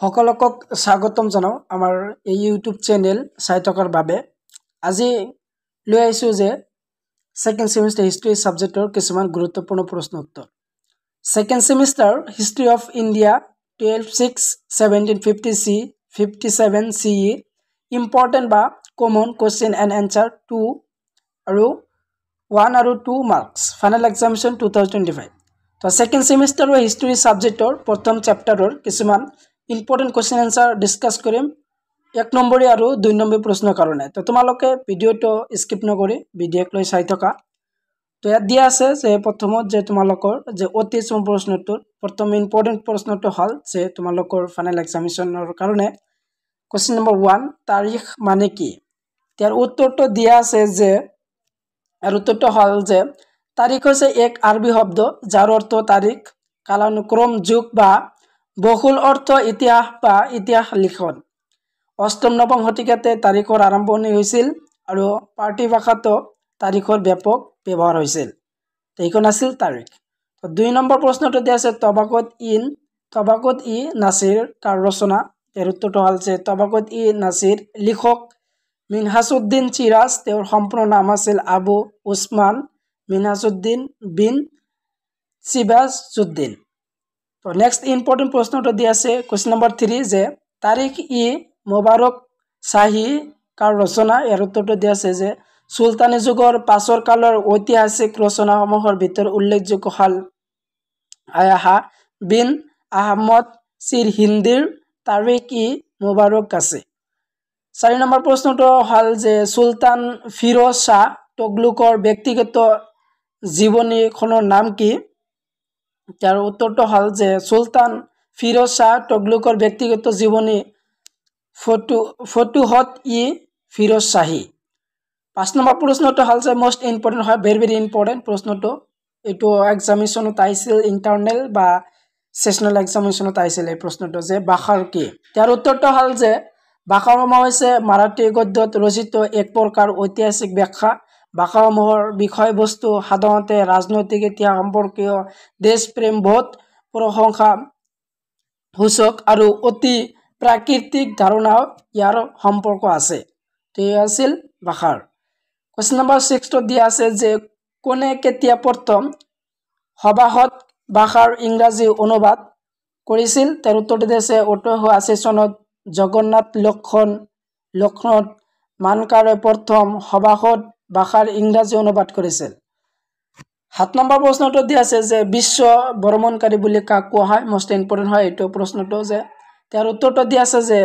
সকলকক স্বাগতম জানাও আমাৰ এই ইউটিউব চেনেল চাই থকাৰ বাবে আজি লৈ আইছো যে সেকেন্ড সেমিস্টাৰ হিস্ট্ৰি সাবজেক্টৰ কিছুমান গুৰুত্বপূৰ্ণ প্ৰশ্ন উত্তৰ second semester history of India 12/6/1750 C 57 CE important বা কমন কোশ্চেন এণ্ড এনসাৰ 2 আৰু 1 আৰু 2 মাৰ্কস ফাইনাল এক্সামিনেশন 2025 তো সেকেন্ড সেমিস্টাৰৰ হিস্ট্ৰি সাবজেক্টৰ প্ৰথম চেপ্টাৰৰ কিছুমান ইম্পৰ্টেন্ট কোশ্চেন এনসাৰ ডিসকাস কৰিম 1 নম্বৰী আৰু 2 নম্বৰ প্ৰশ্নৰ কাৰণে তো তোমালোকে ভিডিওটো স্কিপ নকৰি ভিডিঅক লৈ চাই থকা তো ইয়াত দিয়া আছে যে প্ৰথমত যে তোমালোকৰ যে অতি সম প্ৰশ্নটোৰ প্ৰথম ইম্পৰ্টেন্ট প্ৰশ্নটো হল যে তোমালোকৰ ফাইনাল এক্সামিনেশনৰ কাৰণে কোশ্চেন নম্বৰ 1 তাৰিখ মানে কি ইয়াৰ উত্তৰটো দিয়া আছে যে আৰু উত্তৰটো হল যে তাৰিখ হৈছে এক আৰবী শব্দ যাৰ অৰ্থ তাৰিখ কালানুক্ৰম যুগ বা বহুল অৰ্থ ইতিহাস বা ইতিহাস লিখন অষ্টম নৱম শতিকাতে তাৰিখৰ আৰম্ভণি হৈছিল আৰু পাৰ্টি ভাষাতো তাৰিখৰ ব্যাপক ব্যৱহাৰ হৈছিল এইখন আছিল তাৰিখ তো 2 নম্বৰ প্ৰশ্নটো দিয়া আছে তবাকত ই নাছিৰ কাৰ ৰচনা এৰ উত্তৰটো হল যে তবাকত ই নাছিৰ লিখক মিনহাজউদ্দিন চিৰাজ তেওঁৰ সম্পূৰ্ণ নাম আছিল আবু উছমান মিনহাজউদ্দিন বিন চিবাজউদ্দিন তো নেক্সট ইম্পৰ্টেন্ট প্ৰশ্নটো দিয়া আছে কোশ্চেন নম্বৰ 3 যে তাৰিখ ই মোবাৰক শাহী কাৰ ৰচনা এৰ উত্তৰটো দিয়া আছে যে সুলতানী যুগৰ পাছৰ কালৰ ঐতিহাসিক ৰচনাসমূহৰ ভিতৰত উল্লেখযোগ্য হল আয়াহা বিন আহমদ সিৰ হিন্দিৰ তাৰিখ ই মোবাৰক আছে 4 নম্বৰ প্ৰশ্নটো হল যে সুলতান ফিৰোজ শাহ তুগলকৰ ব্যক্তিগত জীৱনীখনৰ নাম কি তাৰ উত্তৰটো হল যে সুলতান ফিৰোজ শাহ তুগলকৰ ব্যক্তিগত জীৱনী ফতুহত ই ফিৰোজ শাহী 5 নম্বৰ প্ৰশ্নটো হল যে মোস্ট ইম্পৰ্টেন্ট হয় ভেৰি ইম্পৰ্টেন্ট প্ৰশ্নটো এটো এক্সামিনেশনত আইছিল ইন্টাৰনাল বা সেশনাল এক্সামিনেশনত আইছিল এই প্ৰশ্নটো যে বাখাৰ কি তাৰ উত্তৰটো হল যে বাখাৰসমূহ হৈছে মাৰাঠী গদ্যত ৰচিত এক প্ৰকাৰ ঐতিহাসিক ব্যাখ্যা বাখাৰসমূহৰ বিষয়বস্তু সাধাৰণতে ৰাজনৈতিক ইতিহাস সম্পৰ্কীয় দেশপ্ৰেম বোধ প্ৰশংসা সূচক আৰু অতি প্ৰাকৃতিক ধাৰণা ইয়াৰ সম্পৰ্ক আছে তো আছিল বাখাৰ কোশ্চেন নম্বৰ 6 তো দিয়া আছে যে কোনে কেতিয়া প্ৰথম সবাহত বাখাৰ ইংৰাজী অনুবাদ কৰিছিল তাৰ উত্তৰটো দিছে 1880 চনত জগন্নাথ লক্ষণত মানকাৰে প্ৰথম সবাহত বাখাৰ ইংৰাজী অনুবাদ কৰিছিল 7 নম্বৰ প্ৰশ্নটো দিয়া আছে যে বিশ্ব ভ্ৰমণকাৰী বুলি কাক কোৱা হয় মোস্ট ইম্পৰ্টেন্ট হয় এটো প্ৰশ্নটো যে তাৰ উত্তৰটো দিয়া আছে যে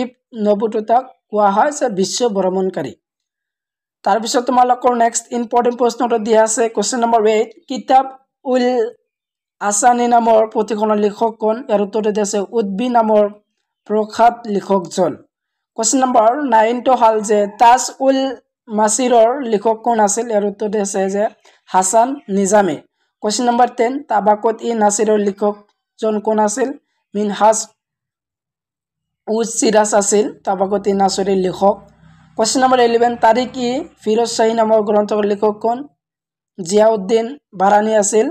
ইবন বতুতাক কোৱা হয় যে বিশ্ব ভ্ৰমণকাৰী তাৰ পিছত তোমালোকৰ নেক্সট ইম্পৰ্টেন্ট প্ৰশ্নটো দিয়া আছে কোশ্চেন নম্বৰ 8 কিতাব উল আসানী নামৰ পুথিখনৰ লেখক কোন ইয়াৰ উত্তৰটো দিয়া আছে উদ্বি নামৰ প্ৰখ্যাত লেখকজন কোশ্চেন নম্বৰ 9 তো হল যে তাজ উল মাসিৰৰ লেখক কোন আছিল ইয়াৰ উত্তৰ দিয়া আছে যে হাসান নিজামী কোশ্চেন নম্বৰ 10 তাবাকত ই নাছিৰৰ লেখকজন কোন আছিল মিনহাজ উজ চিৰাজ আছিল তাবাকত ই নাছিৰৰ লেখক কোশ্চেন নম্বৰ 11 তাৰিখ ই ফিৰোজ শাহী নামৰ গ্ৰন্থৰ লেখক কোন জিয়াউদ্দিন বাৰানী আছিল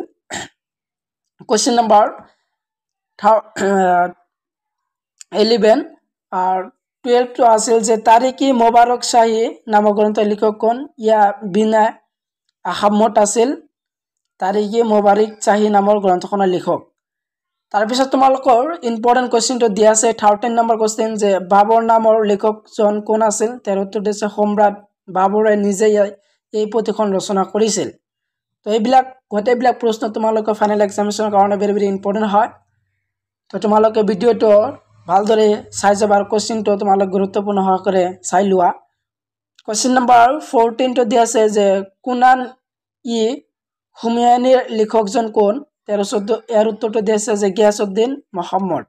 কোশ্চেন নম্বৰ 11 আৰ 12 তো আছিল যে তাৰিখ ই মোবাৰক শাহী নামৰ গ্ৰন্থৰ লেখক কোন ইয়া বিনা আহমদ আছিল তাৰিখ ই মোবাৰক শাহী নামৰ গ্ৰন্থখনৰ লেখক তাৰ পিছত তোমালোকৰ ইম্পৰ্টেন্ট কোশ্চেনটো দিয়া আছে 13 নম্বৰ কোশ্চেন যে বাবৰ নামৰ লেখকজন কোন আছিল তাৰ উত্তৰ দিছে সম্ৰাট বাবৰে নিজে এই পুথিখন ৰচনা কৰিছিল তো এইবিলাক গোটেইবিলাক প্ৰশ্ন তোমালোকৰ ফাইনাল এক্সামিনেশনৰ কাৰণে ভেৰি ইম্পৰ্টেন্ট হয় তো তোমালোকে ভিডিওটো ভালদৰে চাই যাবা আৰু কোশ্চেনটো তোমালোক গুৰুত্বপূৰ্ণ সহকাৰে চাই লোৱা কোশ্চেন নম্বৰ 14 তো দিয়া আছে যে কুনান ই হুমায়ুনীৰ লেখকজন কোন ইয়াৰ উত্তৰটো দিয়া আছে যে গিয়াসউদ্দিন মুহাম্মদ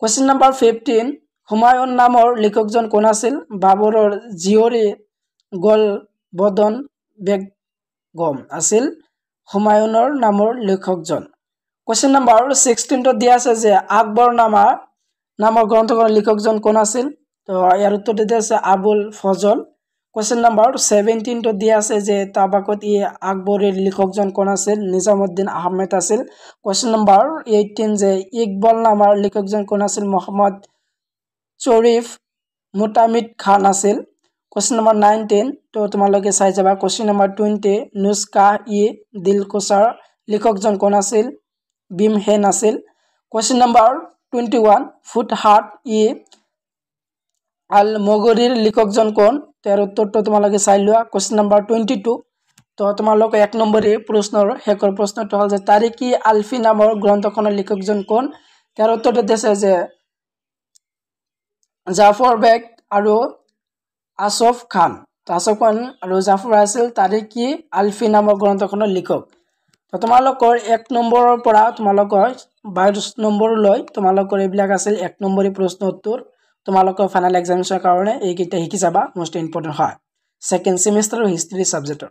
কোশ্চেন নম্বৰ 15 হুমায়ুন নামৰ লেখকজন কোন আছিল বাবৰৰ জীয়ৰী গলবদন বেগম আছিল হুমায়ুনৰ নামৰ লেখকজন কোশ্চেন নম্বৰ 16 তো দিয়া আছে যে আকবৰ নামৰ গ্ৰন্থখনৰ লেখকজন কোন আছিল তো ইয়াৰ উত্তৰটো দিয়া আছে আবুল ফজল কোয়েশ্চন নাম্বার 17 তো দিয়া আছে যে তাবাকত ই আকবরের লেখকজন কোন আছিল নিজামউদ্দিন আহমেদ আছিল কোয়েশ্চন নাম্বার 18 যে ইকবাল নামার লেখকজন কোন আছিল মোহাম্মদ শরীফ মুতামিদ খান আছিল কোয়েশ্চন নাম্বার 19 তো তোমালোকে চাই যাবা কোয়েশ্চন নাম্বার 20 নুস্কা ই দিলকুশাৰ লেখকজন কোন আছিল বিম হেন আছিল কোয়েশ্চন নাম্বার 21 ফুটহাট ই আল মগরির লেখকজন কোন তার উত্তরটা তোমালোকে চাই লোৱা কোয়েশ্চন নাম্বাৰ 22 তো তোমালোকে এক নম্বৰে প্ৰশ্নৰ হেকৰ প্ৰশ্নটো হল যে তাৰিকি আলফি নামৰ গ্ৰন্থখনৰ লেখকজন কোন তাৰ উত্তৰটো দিছে যে জাফৰ বেগ আৰু আসফ খান তো আসফ খান আৰু জাফৰ আছিল তাৰিকি আলফি নামৰ গ্ৰন্থখনৰ লেখক তো তোমালোকৰ এক নম্বৰৰ পৰা তোমালোকৰ 22 নম্বৰলৈ তোমালোকৰ এইবিলাক আছিল এক নম্বৰী প্ৰশ্ন উত্তৰ তোমালোকৰ ফাইনাল এক্সামিনেশনৰ কাৰণে এইকেইটা শিকি যাবা মোস্ট ইম্পৰ্টেন্ট হয় সেকেন্ড সেমিস্টাৰ হিষ্ট্ৰী সাবজেক্টৰ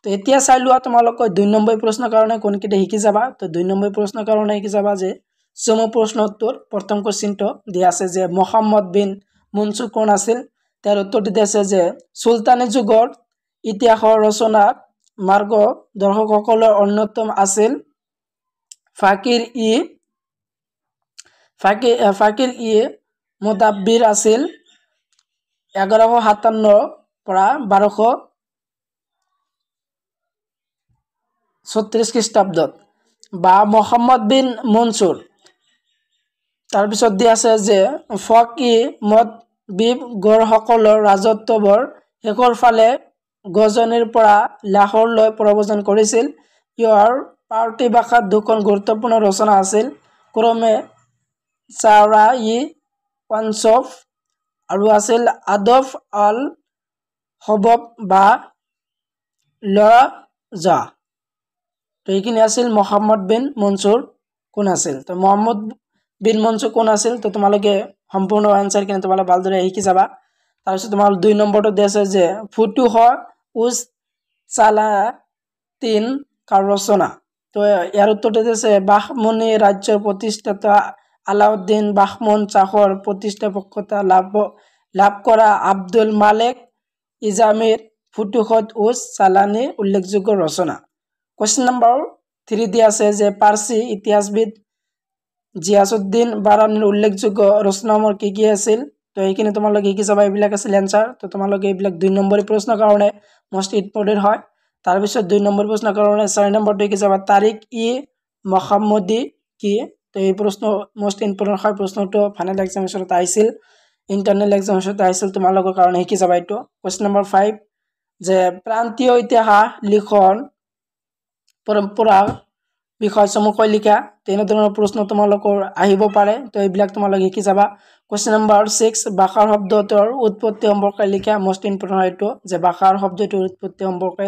তো এতিয়া চাই লোৱা তোমালোকৰ 2 নম্বৰ প্ৰশ্নৰ কাৰণে কোনকেইটা শিকি যাবা তো 2 নম্বৰ প্ৰশ্নৰ কাৰণে শিকি যাবা যে চমু প্ৰশ্ন উত্তৰ প্ৰথম কোশ্চেনটো দিয়া আছে যে মোহাম্মদ বিন মনসুৰ কোন আছিল তাৰ উত্তৰটো দিয়া আছে যে সুলতানী যুগৰ ইতিহাসৰ ৰচনা মাৰ্গ দৰ্শকসকলৰ অন্যতম আছিল ফাকিৰ ই মুদাব্বিৰ আছিল 1157 পৰা 1236 খ্ৰীষ্টাব্দত বা মোহাম্মদ বিন মনসুৰ তাৰ পিছত দিয়া আছে যে ফকি মুদবিব গড়সকলৰ ৰাজত্বৰ শেষৰ ফালে গজনীৰ পৰা লাহোৰলৈ প্ৰব্ৰজন কৰিছিল ইয়াৰ পাৰ্টি ভাষাত দুখন গুৰুত্বপূৰ্ণ ৰচনা আছিল ক্ৰমে চাওৰা-ই পঞ্চফ আৰু আছিল আদব আল হবব বা লজা তো এইখিনি আছিল মোহাম্মদ বিন মনসুৰ কোন আছিল তো মোহাম্মদ বিন মনসুৰ কোন আছিল তো তোমালোকে সম্পূৰ্ণ আনসাৰ কিনে তোমালোকে ভালদৰে শিকি যাবা তাৰপিছত তোমাৰ 2 নম্বৰটো দিছে যে ফুতুহ উজ সালাতিন কাৰ ৰচনা তো ইয়াৰ উত্তৰটো দিছে বাহমনি ৰাজ্যৰ প্ৰতিষ্ঠাতা আলাউদ্দিন বাহমন শাহৰ প্ৰতিষ্ঠাপকতা লাভ কৰা আব্দুল মালিক ইজামিৰ ফুতুহত উজ সালানি উল্লেখযোগ্য ৰচনা কোয়েশ্চন নাম্বাৰ 3 দিয়া আছে যে পাৰ্চী ইতিহাসবিদ জিয়াসউদ্দিন বাৰানীৰ উল্লেখযোগ্য ৰচনাসমূহ কি আছিল তো এইখিনি তোমালোকে শিকি যাবা এইবিলাক আছিল আনসাৰ তো তোমালোকে এইবিলাক 2 নম্বৰী প্ৰশ্নৰ কাৰণে মোস্ট ইম্পৰ্টেন্ট হয় তাৰ পিছত 2 নম্বৰ প্ৰশ্নৰ কাৰণে 4 নম্বৰটো শিকি যাবা তাৰিক ই মুহাম্মদি কি তো এই প্ৰশ্ন মোস্ট ইম্পৰ্টেন্ট হয় প্ৰশ্নটো ফাইনাল এক্সামিনেশনত আহিছিল ইন্টাৰনেল এক্সামিনেশনত আহিছিল তোমালোকৰ কাৰণে শিকি যাবা এইটো কোয়েশ্চন নাম্বাৰ 5 যে প্ৰান্তীয় ইতিহাস লিখন পৰম্পৰা বিষয় চমুকৈ লিখা তেনেধৰণৰ প্ৰশ্ন তোমালোকৰ আহিব পাৰে তো এইবিলাক তোমালোকে শিকি যাবা কোয়েশ্চন নাম্বাৰ 6 ভাষাৰ শব্দটোৰ উৎপত্তি সম্পৰ্কে লিখা মোস্ট ইম্পৰ্টেন্ট এইটো যে ভাষাৰ শব্দটোৰ উৎপত্তি সম্পৰ্কে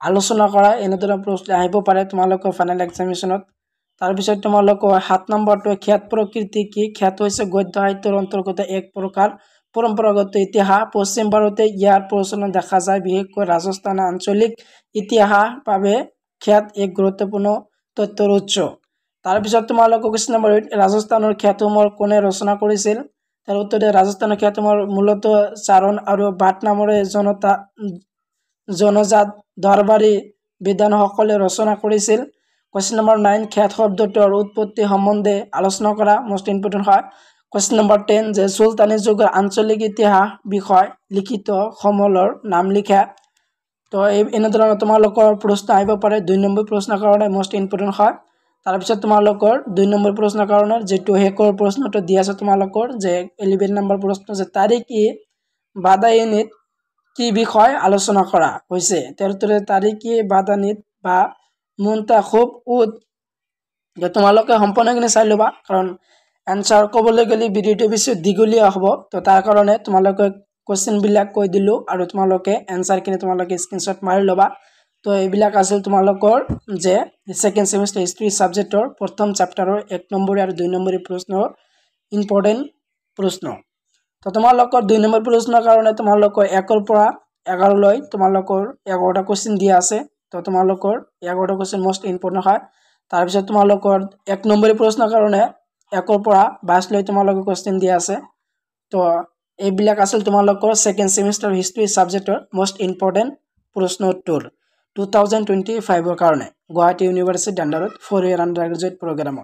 আলোচনা কৰা এনেধৰণৰ প্ৰশ্ন আহিব পাৰে তোমালোকৰ ফাইনাল এক্সামিনেশনত তাৰ পিছত তোমালোকৰ 7 নম্বৰটো খ্যাত প্ৰকৃতি কি খ্যাত হৈছে গদ্য সাহিত্যৰ অন্তৰ্গত এক প্ৰকাৰ পৰম্পৰাগত ইতিহাস পশ্চিম ভাৰতে ইয়াৰ প্ৰচলন দেখা যায় বিশেষকৈ ৰাজস্থান আঞ্চলিক ইতিহাস বাবে খ্যাত এক গুৰুত্বপূৰ্ণ তথ্যৰ উৎস তাৰ পিছত তোমালোকৰ কোয়েশ্চন নাম্বাৰ 8 ৰাজস্থানৰ খ্যাতসমূহ কোনে ৰচনা কৰিছিল তাৰ উত্তৰে ৰাজস্থানৰ খ্যাতসমূহ মূলত চাৰণ আৰু বাট নামৰে জনজাত দৰবাৰী বিদ্বানসকলে ৰচনা কৰিছিল কোয়েশ্চন নাম্বাৰ 9 খ্যাত শব্দটোৰ উৎপত্তি সম্বন্ধে আলোচনা কৰা মোস্ট ইম্পৰ্টেন্ট হয় কোয়েশ্চন নাম্বাৰ 10 যে সুলতানী যুগৰ আঞ্চলিক ইতিহাস বিষয় লিখিত সমলৰ নাম লিখা তো এনেধৰণৰ তোমালোকৰ প্ৰশ্ন আহিব পাৰে 2 নম্বৰ প্ৰশ্নৰ কাৰণে মোস্ট ইম্পৰ্টেন্ট হয় তাৰ পিছত তোমালোকৰ 2 নম্বৰ প্ৰশ্নৰ কাৰণে যেটো হেকৰ প্ৰশ্নটো দিয়া আছে তোমালোকৰ যে 11 নম্বৰ প্ৰশ্ন যে তাৰিখ ই বাদায়িনীত কি বিষয় আলোচনা কৰা হৈছে তাৰ উত্তৰে তাৰিখ ই বাদায়িনীত বা মুনতাখব উদ যে তোমালোকে সম্পূৰ্ণখিনি চাই লবা কাৰণ আনসাৰ ক'বলৈ গ'লে ভিডিওটো বেছি দীঘলীয়া হ'ব তো তাৰ কাৰণে তোমালোকে কোশ্চেন বিলাক কৈ দিলো আৰু তোমালোকে আনসাৰ কিনে তোমালোকে স্ক্ৰিনশ্বট মাৰি লবা তো এইবিলাক আছিল তোমালোকৰ যে সেকেন্ড সেমিস্টাৰ হিষ্ট্ৰী সাবজেক্টৰ প্ৰথম চেপ্টাৰৰ 1 নম্বৰ আৰু 2 নম্বৰ প্ৰশ্ন ইম্পৰ্টেন্ট প্ৰশ্ন তো তোমালোকৰ 2 নম্বৰ প্ৰশ্নৰ কাৰণে তোমালোকৰ 1 পৰা 11 লৈ তোমালোকৰ 11টা কোশ্চেন দিয়া আছে তো তোমালোকৰ 11টা কোশ্চেন মোস্ট ইম্পৰ্টেন্ট হয় তাৰ পিছত তোমালোকৰ 1 নম্বৰ প্ৰশ্নৰ কাৰণে 1 পৰা 22 লৈ তোমালোকৰ কোশ্চেন দিয়া আছে তো এইবিলাক আছিল তোমালোকৰ সেকেন্ড সেমিস্টাৰ হিষ্ট্ৰী সাবজেক্টৰ মোস্ট ইম্পৰ্টেন্ট প্ৰশ্ন উত্তৰ 2025 ৰ কাৰণে গুৱাহাটী ইউনিভাৰ্চিটিৰ আন্ডাৰত 4 ইয়াৰ আন্ডাৰ গ্ৰেজুৱেট প্ৰগ্ৰামত